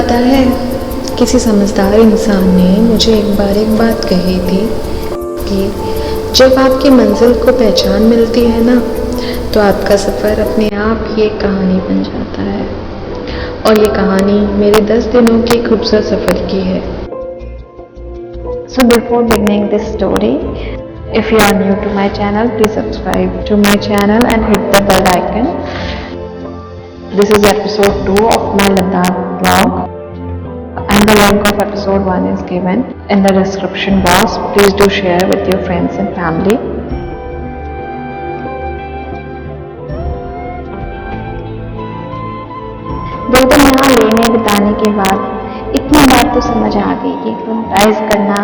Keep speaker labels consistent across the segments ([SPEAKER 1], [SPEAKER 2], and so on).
[SPEAKER 1] पता है, किसी समझदार इंसान ने मुझे एक बात कही थी कि जब आपकी मंजिल को पहचान मिलती है ना, तो आपका सफ़र अपने आप ही एक कहानी बन जाता है। और ये कहानी मेरे 10 दिनों के खूबसूरत सफ़र की है। So before beginning this story, if you are new to my channel, please subscribe to my channel and hit the bell icon. This is episode 2 of my Ladakh vlog, and the link of episode 1 is given in the description box. Please do share with your friends and family. दो दिन यहाँ लेने बिताने के बाद इतनी बात तो समझ आ गई कि एक्लेमेटाइज करना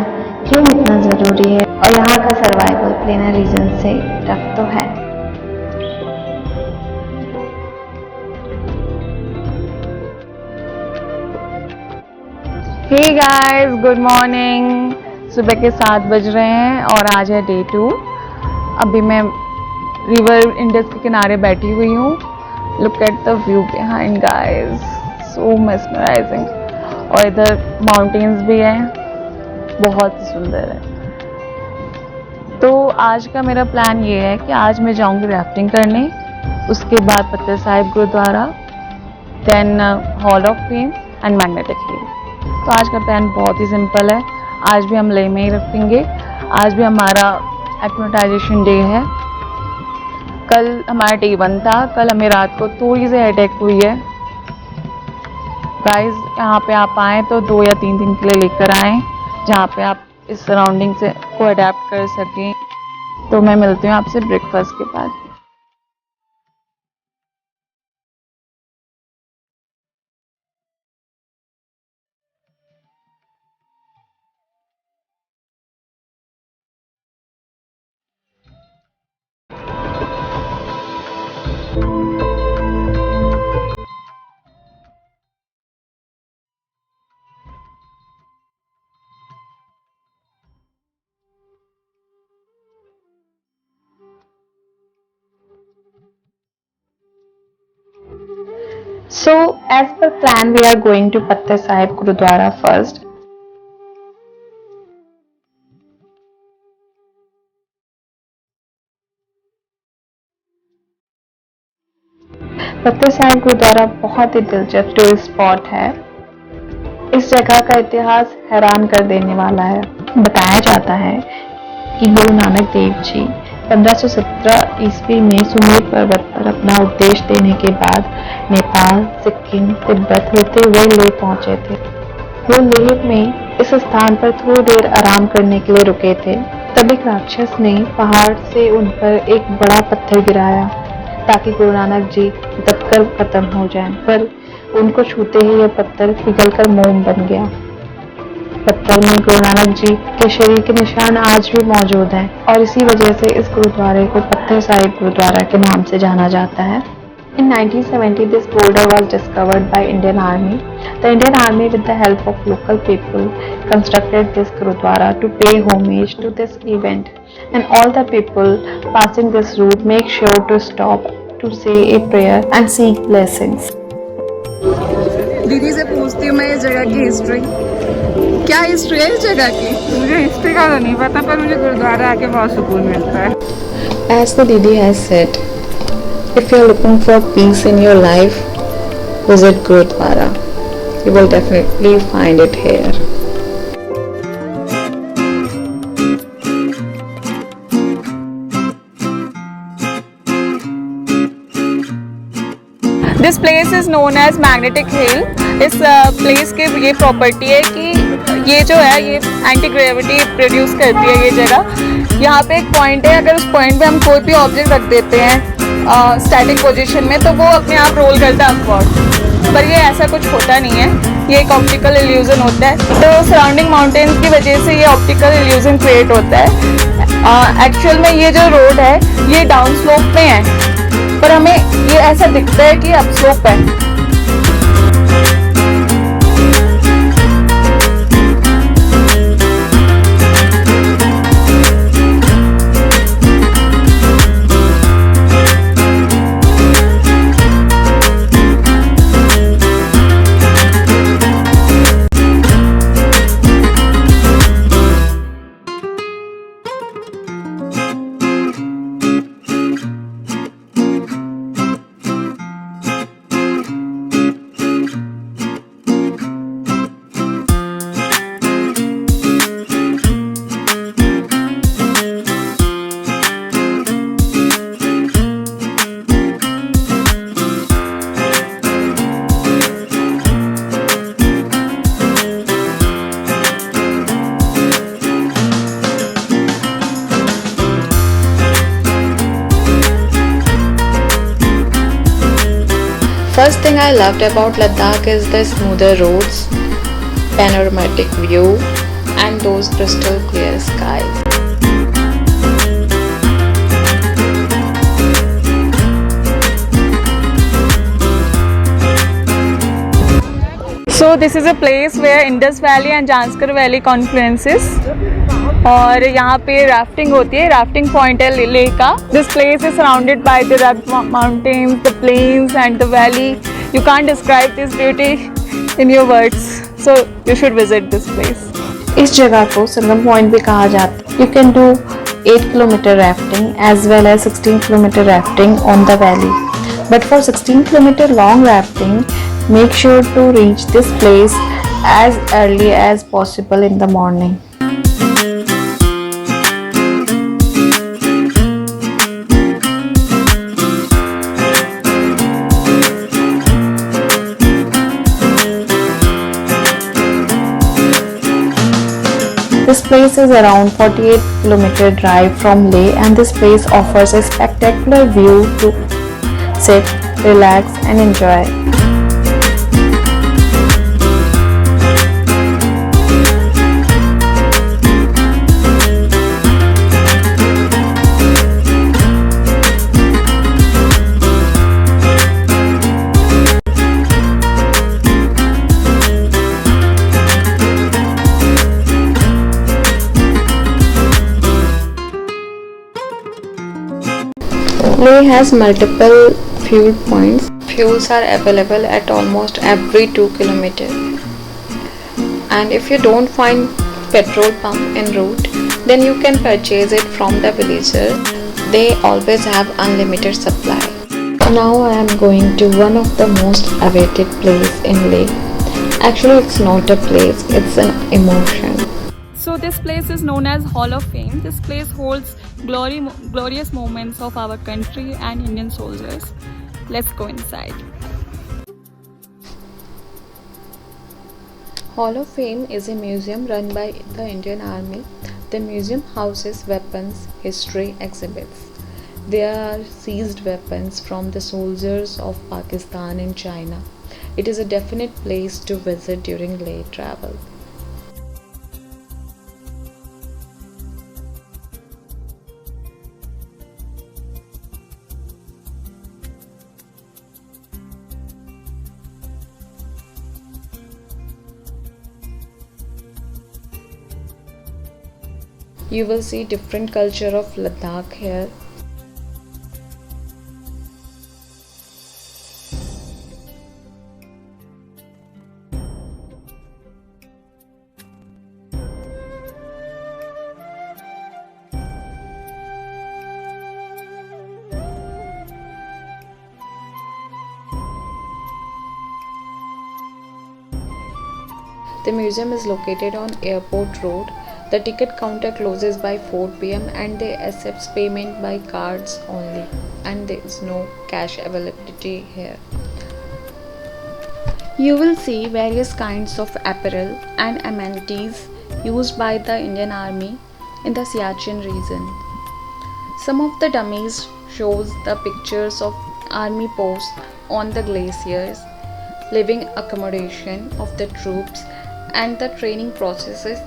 [SPEAKER 1] क्यों इतना ज़रूरी है, और यहाँ का सर्वाइवल प्लेन रीजन से टफ तो है।
[SPEAKER 2] Hey guys, good morning. सुबह के 7 बज रहे हैं और आज है डे 2। अभी मैं रिवर इंडस के किनारे बैठी हुई हूँ। Look at the view behind guys, so mesmerising. और इधर माउंटेन्स भी हैं, बहुत सुंदर है। तो आज का मेरा प्लान ये है कि आज मैं जाऊँगी राफ्टिंग करने, उसके बाद Pathar Sahib Gurudwara, then hall of fame and magnetic hill. तो आज का प्लान बहुत ही सिंपल है। आज भी हम लेह में ही रखेंगे। आज भी हमारा एक्लेमेटाइजेशन डे है। कल हमारा डे 1 था। कल हमें रात को थोड़ी सी हेडेक हुई है। गाइस, यहाँ पे आप आएँ तो 2 या 3 दिन के लिए लेकर आएँ, जहाँ पे आप इस सराउंडिंग से को अडेप्ट कर सकें। तो मैं मिलती हूँ आपसे ब्रेकफास्ट के बाद।
[SPEAKER 1] So, as per plan, we are going to Patthar Sahib Gurudwara first. पत्थर साहिब गुरुद्वारा बहुत ही दिलचस्प टूरिस्ट स्पॉट है। इस जगह का इतिहास हैरान कर देने वाला है। बताया जाता है कि गुरु नानक देव जी 1517 ईस्वी में सुमेर पर्वत पर अपना उपदेश देने के बाद नेपाल, सिक्किम, तिब्बत होते हुए लेह पहुंचे थे। वो लेह में इस स्थान पर थोड़ी देर आराम करने के लिए रुके थे। तब एक राक्षस ने पहाड़ से उन पर एक बड़ा पत्थर गिराया ताकि गुरु नानक जी दबकर खत्म हो जाएं, पर उनको छूते ही यह पत्थर पिघलकर मोम बन गया। पत्थर में गुरु नानक जी के शरीर के निशान आज भी मौजूद हैं, और इसी वजह से इस गुरुद्वारे को पत्थर साहिब गुरुद्वारा के नाम से जाना जाता है। In 1970, this boulder was discovered by Indian Army. The Indian Army, with the help of local people, constructed this Gurudwara to pay homage to this event. And all the people passing this route make sure to stop to say a prayer and seek blessings.
[SPEAKER 2] दीदी से पूछती हूँ मैं इस जगह की history. क्या history है इस जगह की?
[SPEAKER 3] मुझे हिस्ट्री का तो नहीं पता, पर मुझे गुरुद्वारा आके बहुत सुकून मिलता है।
[SPEAKER 1] As the Didi has said, if you are looking for peace in your life, visit Gurudwara. You will definitely find it here.
[SPEAKER 2] This place is known as magnetic hill. इस प्लेस के ये प्रॉपर्टी है कि ये जो है ये anti gravity produce करती है ये जगह। यहाँ पे एक पॉइंट है, अगर उस पॉइंट पे हम कोई भी ऑब्जेक्ट रख देते हैं स्टैटिक पोजीशन में, तो वो अपने आप रोल करता है अपवर्ड। पर ये ऐसा कुछ होता नहीं है, ये एक ऑप्टिकल इल्यूजन होता है। तो सराउंडिंग माउंटेन्स की वजह से ये ऑप्टिकल इल्यूजन क्रिएट होता है। एक्चुअल में ये जो रोड है ये डाउन स्लोप में है, पर हमें ये ऐसा दिखता है कि अप स्लोप है।
[SPEAKER 1] First thing I loved about Ladakh is the smoother roads, panoramic view, and those crystal clear skies.
[SPEAKER 2] So this is a place where Indus Valley and Janskar Valley confluences. और यहाँ पे rafting होती है, rafting point है लेह का. This place is surrounded by the rugged mountains, the plains and the valley. You can't describe this beauty in your words, so you should visit this place.
[SPEAKER 1] इस जगह को संगम पॉइंट भी कहा जाता है. You can do 8 kilometer rafting as well as 16 kilometer rafting on the valley. But for 16 kilometer long rafting, make sure to reach this place as early as possible in the morning. This place is around 48 kilometer drive from Leh, and this place offers a spectacular view to sit, relax and enjoy. Leh has multiple fuel points. Fuels are available at almost every 2 kilometers. And if you don't find petrol pump en route, then you can purchase it from the villager. They always have unlimited supply. Now I am going to one of the most awaited place in Leh. Actually, it's not a place, it's an emotion.
[SPEAKER 2] So this place is known as Hall of Fame. This place holds glorious moments of our country and Indian soldiers. Let's go inside.
[SPEAKER 1] Hall of Fame is a museum run by the Indian Army. The museum houses weapons, history exhibits. There are seized weapons from the soldiers of Pakistan and China. It is a definite place to visit during Leh travel. You will see different culture of Ladakh here. The museum is located on Airport Road. The ticket counter closes by 4 p.m. and they accept payment by cards only, and there is no cash availability here. You will see various kinds of apparel and amenities used by the Indian Army in the Siachen region. Some of the dummies shows the pictures of army posts on the glaciers, living accommodation of the troops, and the training processes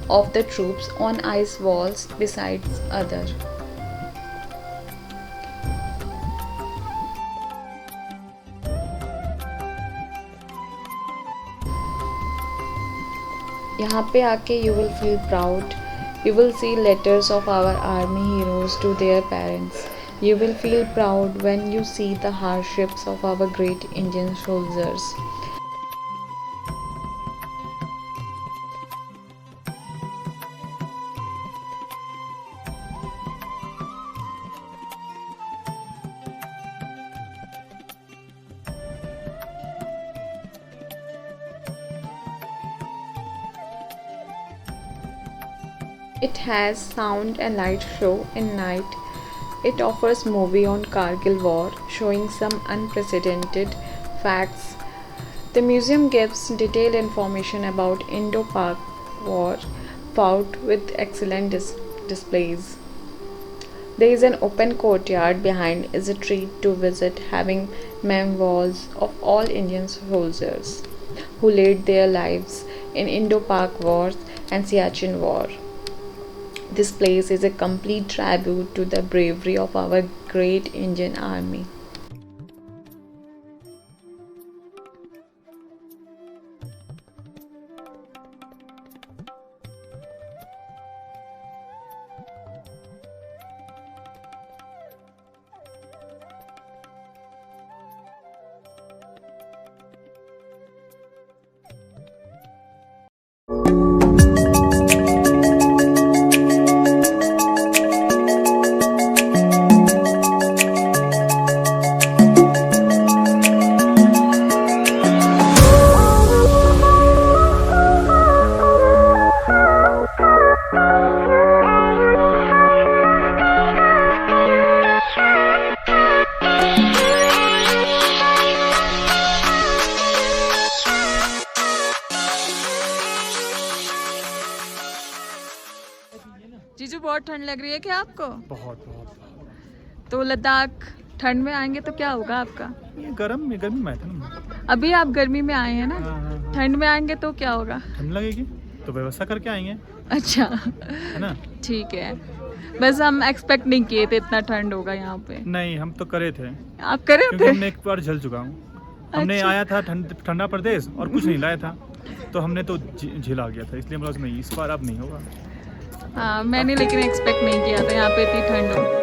[SPEAKER 1] of the troops on ice walls besides other. यहाँ पे आके you will feel proud. You will see letters of our army heroes to their parents. You will feel proud when you see the hardships of our great Indian soldiers. It has sound and light show in night. It offers movie on Kargil War showing some unprecedented facts. The museum gives detailed information about Indo-Pak War fought with excellent displays. There is an open courtyard behind is a treat to visit, having memoirs of all Indian soldiers who laid their lives in Indo-Pak wars and Siachen war. This place is a complete tribute to the bravery of our great Indian Army.
[SPEAKER 2] जीजू बहुत ठंड लग रही है क्या आपको?
[SPEAKER 4] बहुत बहुत।
[SPEAKER 2] तो लद्दाख ठंड में आएंगे तो क्या होगा आपका?
[SPEAKER 4] ये गर्मी में आए थे ना।
[SPEAKER 2] अभी आप गर्मी में आए हैं ना,
[SPEAKER 4] हाँ।
[SPEAKER 2] ठंड में आएंगे तो क्या होगा?
[SPEAKER 4] ठंड लगेगी तो व्यवस्था करके आएंगे,
[SPEAKER 2] अच्छा
[SPEAKER 4] है ना।
[SPEAKER 2] ठीक है, बस हम एक्सपेक्ट नहीं किए थे इतना ठंड होगा यहाँ पे।
[SPEAKER 4] नहीं, हम तो करे थे,
[SPEAKER 2] आप करे
[SPEAKER 4] क्योंकि
[SPEAKER 2] थे?
[SPEAKER 4] हमने एक बार झेल चुका हूँ। हमने
[SPEAKER 2] अच्छा।
[SPEAKER 4] आया था ठंडा प्रदेश और कुछ नहीं लाया था, तो हमने तो झेला गया था, इसलिए मतलब नहीं, इस बार अब नहीं होगा।
[SPEAKER 2] हाँ, मैंने लेकिन एक्सपेक्ट नहीं किया था यहाँ पे इतनी ठंड हो।